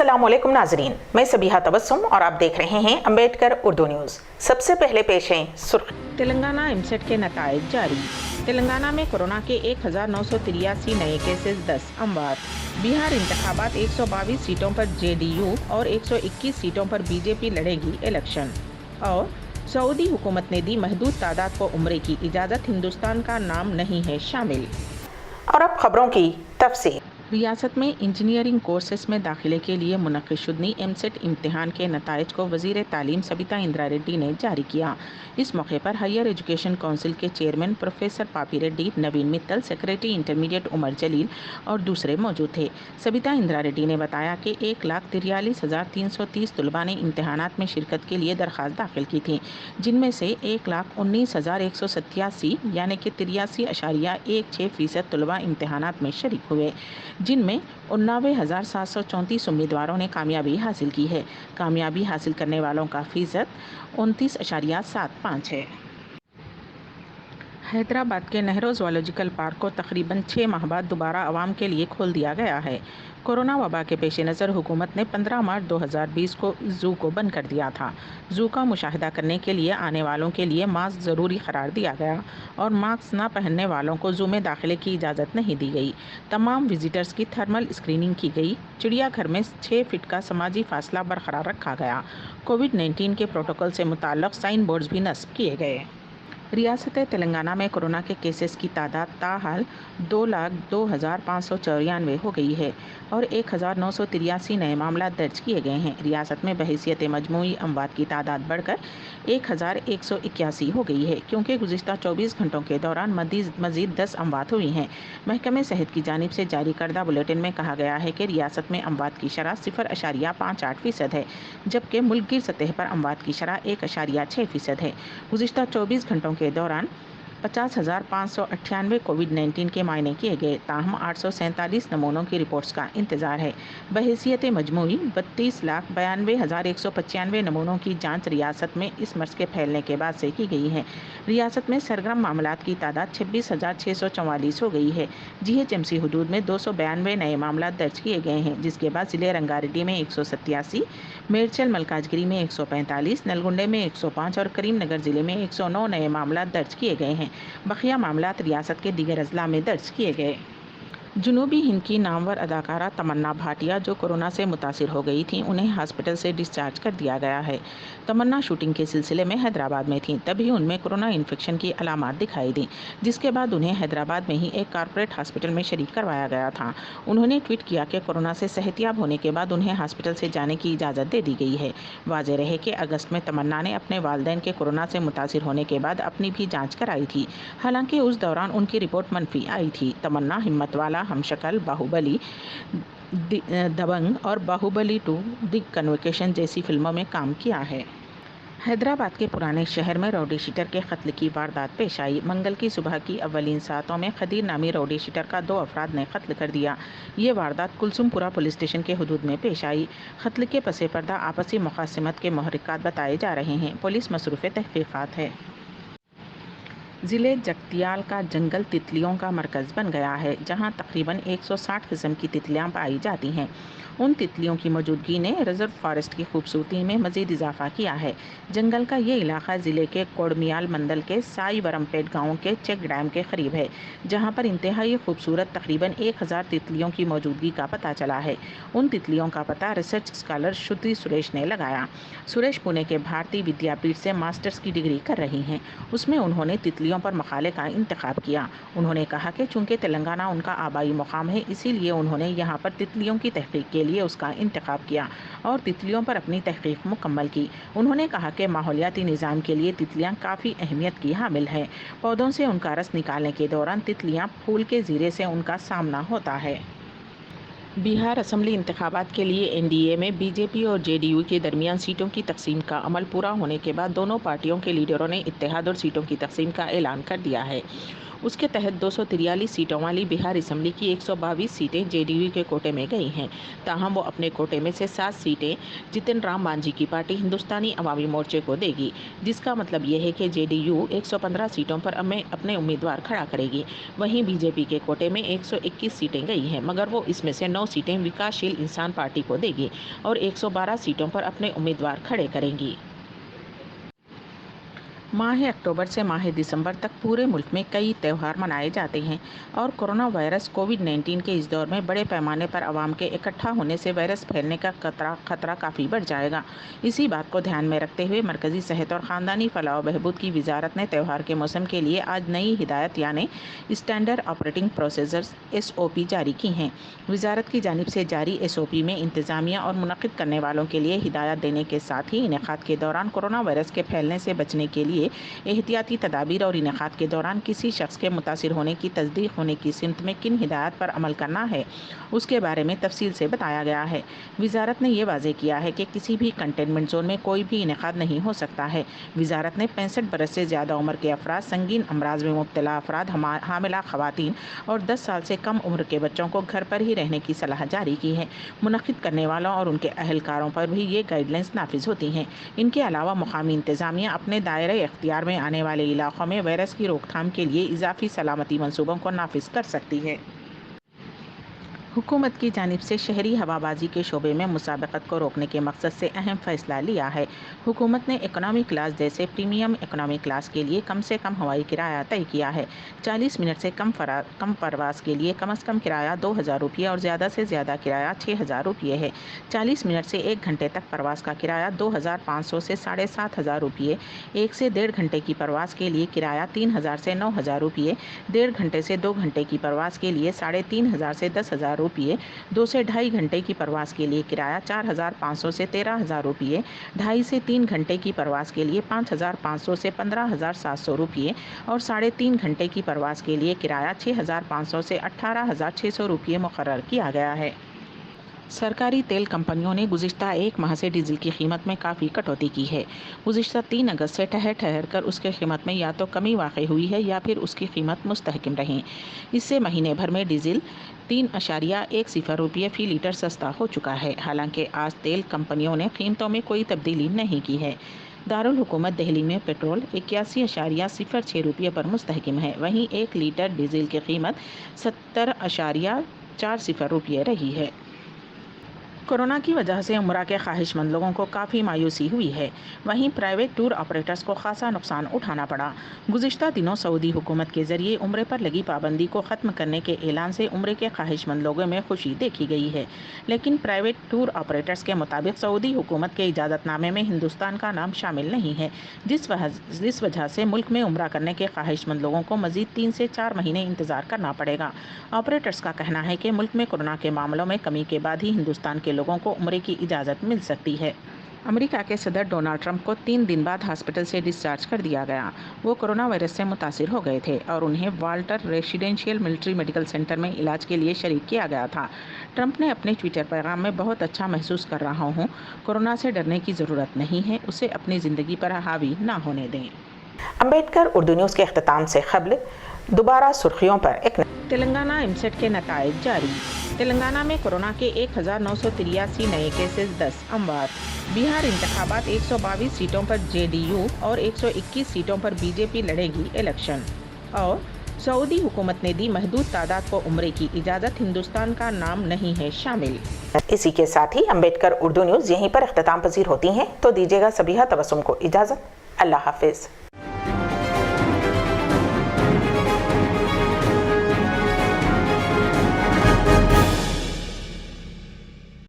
अस्सलाम वालेकुम नाजरीन, मैं सबीहा तबस्सुम और आप देख रहे हैं अम्बेडकर उर्दू न्यूज़। सबसे पहले पेश हैं सुर्खी। तेलंगाना एमसेट के नताइज जारी। तेलंगाना में कोरोना के 1983 नए केसेस, 10 अमवात। बिहार इंतखाबात 122 सीटों पर जेडीयू और 121 सीटों पर बीजेपी लड़ेगी इलेक्शन। और सऊदी हुकूमत ने दी महदूद तादाद को उम्रे की इजाज़त, हिंदुस्तान का नाम नहीं है शामिल। और अब खबरों की तफसील। रियासत में इंजीनियरिंग कोर्सेस में दाखिले के लिए मुनक़िद शुदनी एमसेट इम्तिहान के नताइज को वज़ीर तालीम सबिता इंद्रा रेड्डी ने जारी किया। इस मौके पर हायर एजुकेशन काउंसिल के चेयरमैन प्रोफेसर पापी रेड्डी, नवीन मित्तल, सेक्रेटरी इंटरमीडिएट उमर जलील और दूसरे मौजूद थे। सबिता इंद्रा रेड्डी ने बताया कि 1,43,330 तलबा ने इम्तहानात में शिरकत के लिए दरख्वास्त दाखिल की थी, जिनमें से 1,19,187 यानी कि 83.16% तलबा इम्तहानात में शरीक हुए, जिनमें 89,734 उम्मीदवारों ने कामयाबी हासिल की है। कामयाबी हासिल करने वालों का फ़ीसद 29.75 है। हैदराबाद के नेहरू ज़ूलॉजिकल पार्क को तकरीबन 6 माह बाद दोबारा आवाम के लिए खोल दिया गया है। कोरोना वबा के पेश नज़र हुकूमत ने 15 मार्च 2020 को ज़ू को बंद कर दिया था। ज़ू का मुशाहिदा करने के लिए आने वालों के लिए मास्क ज़रूरी करार दिया गया और मास्क न पहनने वालों को ज़ू में दाखिले की इजाज़त नहीं दी गई। तमाम विजिटर्स की थर्मल स्क्रीनिंग की गई। चिड़ियाघर में 6 फीट का समाजी फासला बरकरार रखा गया। कोविड-19 के प्रोटोकॉल से मुताल्लिक़ साइन बोर्ड्स भी नस्ब किए गए। रियासत तेलंगाना में कोरोना के केसेस की तादाद ताहाल 2,02,594 हो गई है और 1,983 नए मामला दर्ज किए गए हैं। रियासत में बहैसियत मजमूई अमवात की तादाद बढ़कर 1,181 हो गई है, क्योंकि गुज़िश्ता 24 घंटों के दौरान मज़ीद 10 अमवात हुई हैं। महकमे सेहत की जानिब से जारी करदा बुलेटिन में कहा गया है कि रियासत में अमवात की शरह 0.58% है, जबकि मुल्क गिर सतह पर अमवात की शरह 1.6% है। गुज़िश्ता 24 घंटों के दौरान 50,598 कोविड-19 के मायने किए गए, ताहम 847 नमूनों की रिपोर्ट्स का इंतज़ार है। बहैसियत मजमूई 32,92,195 नमूनों की जांच रियासत में इस मर्ज़ के फैलने के बाद से की गई है। रियासत में सरगर्म मामलात की तादाद 26,644 हो गई है। GHMC हदूद में 292 नए मामला दर्ज किए गए हैं, जिसके बाद ज़िले रंगारेड्डी में 187, मेरचल मलकाजगिरी में 145, नलगुंडे में 105 और करीम नगर ज़िले में 109 नए मामला दर्ज किए गए हैं। बकिया मामलात रियासत के दीगर अजला में दर्ज किए गए। जनूबी हिंद की नामवर अदाकारा तमन्ना भाटिया, जो कोरोना से मुतासिर हो गई थीं, उन्हें हॉस्पिटल से डिस्चार्ज कर दिया गया है। तमन्ना शूटिंग के सिलसिले में हैदराबाद में थीं, तभी उनमें कोरोना इन्फेक्शन की अलामात दिखाई दी, जिसके बाद उन्हें हैदराबाद में ही एक कॉर्पोरेट हॉस्पिटल में शरीक करवाया गया था। उन्होंने ट्वीट किया कि कोरोना से सेहतियाब होने के बाद उन्हें हॉस्पिटल से जाने की इजाज़त दे दी गई है। वाज़ेह रहे कि अगस्त में तमन्ना ने अपने वालिदैन के कोरोना से मुतासिर होने के बाद अपनी भी जाँच कराई थी, हालांकि उस दौरान उनकी रिपोर्ट मनफी आई थी। तमन्ना हिम्मत वाला, हमशक्ल, बाहुबली, दबंग और बाहुबली 2 द कन्वोकेशन जैसी फिल्मों में काम किया है। हैदराबाद के पुराने शहर में राउडी शीटर के कत्ल की वारदात पेश आई। मंगल की सुबह की अव्वलीन सातों में खदीर नामी राउडी शीटर का 2 अफराद ने कत्ल कर दिया। ये वारदात कुलसुमपुरा पुलिस स्टेशन के हुदूद में पेश आई। कत्ल के पसे पर्दा आपसी मुखासिमत के मुहर्रिकात बताए जा रहे हैं। पुलिस मसरूफ़ तहक़ीक़ात है। ज़िले जगतियाल का जंगल तितलियों का मरकज़ बन गया है, जहां तकरीबन 160 किस्म की तितलियां पाई जाती हैं। उन तितलियों की मौजूदगी ने रिजर्व फॉरेस्ट की खूबसूरती में मज़ीद इजाफा किया है। जंगल का ये इलाका ज़िले के कोड़मियाल मंडल के साई वरमपेट गाँव के चेक डैम के करीब है, जहाँ पर इंतहाई खूबसूरत तकरीबन 1000 तितलियों की मौजूदगी का पता चला है। उन तितलियों का पता रिसर्च स्कॉलर श्रुति सुरेश ने लगाया। सुरेश पुणे के भारतीय विद्यापीठ से मास्टर्स की डिग्री कर रही हैं। उसमें उन्होंने तितलियों पर मकाले का इंतखाब किया। उन्होंने कहा कि चूंकि तेलंगाना उनका आबाई मुकाम है, इसीलिए उन्होंने यहाँ पर तितलियों की तहकीक के लिए उसका इंतखाब किया और तितलियों पर अपनी तहकीक मुकम्मल की। उन्होंने कहा कि माहौलियाती निज़ाम के लिए तितलियाँ काफ़ी अहमियत की हामिल हैं। पौधों से उनका रस निकालने के दौरान तितलियाँ फूल के ज़ीरे से उनका सामना होता है। बिहार असम्बली इंतखाबात के लिए NDA में बीजेपी और JDU के दरमियान सीटों की तकसीम का अमल पूरा होने के बाद दोनों पार्टियों के लीडरों ने इत्तेहाद और सीटों की तकसीम का ऐलान कर दिया है। उसके तहत 243 सीटों वाली बिहार असम्बली की 122 सीटें JDU के कोटे में गई हैं। ताहम वो अपने कोटे में से 7 सीटें जितिन राम मांझी की पार्टी हिंदुस्तानी अवामी मोर्चे को देगी, जिसका मतलब ये है कि JDU 115 सीटों पर अपने उम्मीदवार खड़ा करेगी। वहीं BJP के कोटे में 121 सीटें गई हैं, मगर वो इसमें से 9 9 सीटें विकासशील इंसान पार्टी को देगी और 112 सीटों पर अपने उम्मीदवार खड़े करेंगी। माह अक्टूबर से माह दिसंबर तक पूरे मुल्क में कई त्यौहार मनाए जाते हैं और कोरोना वायरस कोविड-19 के इस दौर में बड़े पैमाने पर आवाम के इकट्ठा होने से वायरस फैलने का खतरा काफ़ी बढ़ जाएगा। इसी बात को ध्यान में रखते हुए मरकज़ी सेहत और ख़ानदानी फलाह व बहबूद की वजारत ने त्यौहार के मौसम के लिए आज नई हिदायत यानी स्टैंडर्ड ऑपरेटिंग प्रोसीजर्स SOP जारी की हैं। वजारत की जानिब से जारी SOP में इंतज़ामिया और मुनक़िद करने वालों के लिए हिदायत देने के साथ ही इनेक़ाद के दौरान कोरोना वायरस के फैलने से बचने के लिए एहतियाती तदाबीर और इनेक़ाद के दौरान किसी शख्स के मुतासिर होने की तस्दीक होने की सिमत में किन हिदायत पर अमल करना है उसके बारे में तफसील से बताया गया है। वजारत ने यह वाज़ेह किया है कि किसी भी कंटेनमेंट जोन में कोई भी इनेक़ाद नहीं हो सकता है। वजारत ने 65 बरस से ज़्यादा उम्र के अफराद, संगीन अमराज में मुब्तला अफराद, हामिला ख़वातीन और 10 साल से कम उम्र के बच्चों को घर पर ही रहने की सलाह जारी की है। मुनक़िद करने वालों और उनके अहलकारों पर भी ये गाइडलाइंस नाफिज होती हैं। इनके अलावा मुकामी इंतज़ामिया अपने दायरे इख्तियार में आने वाले इलाक़ों में वायरस की रोकथाम के लिए इजाफी सलामती मंसूबों को नाफिज कर सकती है। हुकूमत की जानिब से शहरी हवाबाजी के शोबे में मुसाबकत को रोकने के मकसद से अहम फ़ैसला लिया है। हुकूमत ने इकॉनमी क्लास जैसे प्रीमियम इकॉनमी क्लास के लिए कम से कम हवाई किराया तय किया है। 40 मिनट से कम परवास के लिए कम से कम किराया 2000 रुपये और ज़्यादा से ज़्यादा किराया 6000 रुपये है। 40 मिनट से 1 घंटे तक परवास का किराया 2500 से 7500 रुपये, 1 से 1.5 घंटे की परवास के लिए किराया 3000 से 9000 रुपये, 1.5 घंटे से 2 घंटे की परवास के लिए 3500 से 10,000 रुपये, 2 से 2.5 घंटे की परवास के लिए किराया 4500 से 13,000 रुपये, 2.5 से 3 घंटे की परवास के लिए 5500 से 15,700 रुपये और 3.5 घंटे की परवास के लिए किराया 6,500 से 18,600 रुपये मुकर्रर किया गया है। सरकारी तेल कंपनियों ने गुज़िश्ता 1 माह से डीजल की कीमत में काफ़ी कटौती की है। गुज़िश्ता 3 अगस्त से ठहर कर उसके कीमत में या तो कमी वाक़ई हुई है या फिर उसकी कीमत मुस्तहकम रही। इससे महीने भर में डीजल 3.10 रुपये फ़ी लीटर सस्ता हो चुका है। हालांकि आज तेल कंपनियों ने कीमतों में कोई तब्दीली नहीं की है। दारुल हुकूमत दिल्ली में पेट्रोल 81.06 रुपये पर मुस्तहकम है। वहीं 1 लीटर डीजल की कीमत 70.40 रुपये रही है। कोरोना की वजह से उम्रा के ख्वाहिशमंद लोगों को काफ़ी मायूसी हुई है। वहीं प्राइवेट टूर ऑपरेटर्स को खासा नुकसान उठाना पड़ा। गुज़िश्ता दिनों सऊदी हुकूमत के ज़रिए उम्रे पर लगी पाबंदी को ख़त्म करने के ऐलान से उम्रे के ख्वाहिशमंद लोगों में खुशी देखी गई है। लेकिन प्राइवेट टूर ऑपरेटर्स के मुताबिक सऊदी हुकूमत के इजाज़तनामे में हिंदुस्तान का नाम शामिल नहीं है, जिस वजह से मुल्क में उम्रा करने के ख्वाहिशमंद लोगों को मज़ीद 3 से 4 महीने इंतज़ार करना पड़ेगा। ऑपरेटर्स का कहना है कि मुल्क में कोरोना के मामलों में कमी के बाद ही हिंदुस्तान के लोगों को उम्रे की इजाज़त मिल सकती है। अमेरिका के सदर डोनाल्ड ट्रंप को 3 दिन बाद हॉस्पिटल से डिस्चार्ज कर दिया गया। वो कोरोना वायरस से मुतासिर हो गए थे और उन्हें Walter residential military medical centre में इलाज के लिए शरीक किया गया था। ट्रंप ने अपने ट्विटर पैगाम में बहुत अच्छा महसूस कर रहा हूँ, कोरोना से डरने की ज़रूरत नहीं है, उसे अपनी ज़िंदगी पर हावी ना होने दें। अम्बेडकर उर्दू न्यूज़ के अख्ताम से खबर दोबारा सुर्खियों पर एक तेलंगाना एमसेट के नताइज जारी। तेलंगाना में कोरोना के 1983 नए केसेस 10 अमवात। बिहार इंतखाबात 122 सीटों पर JDU और 121 सीटों पर BJP लड़ेगी इलेक्शन। और सऊदी हुकूमत ने दी महदूद तादाद को उम्रे की इजाज़त, हिंदुस्तान का नाम नहीं है शामिल। इसी के साथ ही अम्बेडकर उर्दू न्यूज़ यहीं पर अख्ताम पजीर होती हैं, तो दीजिएगा सबीहा तबस्सुम को इजाज़त। अल्लाह हाफिज़।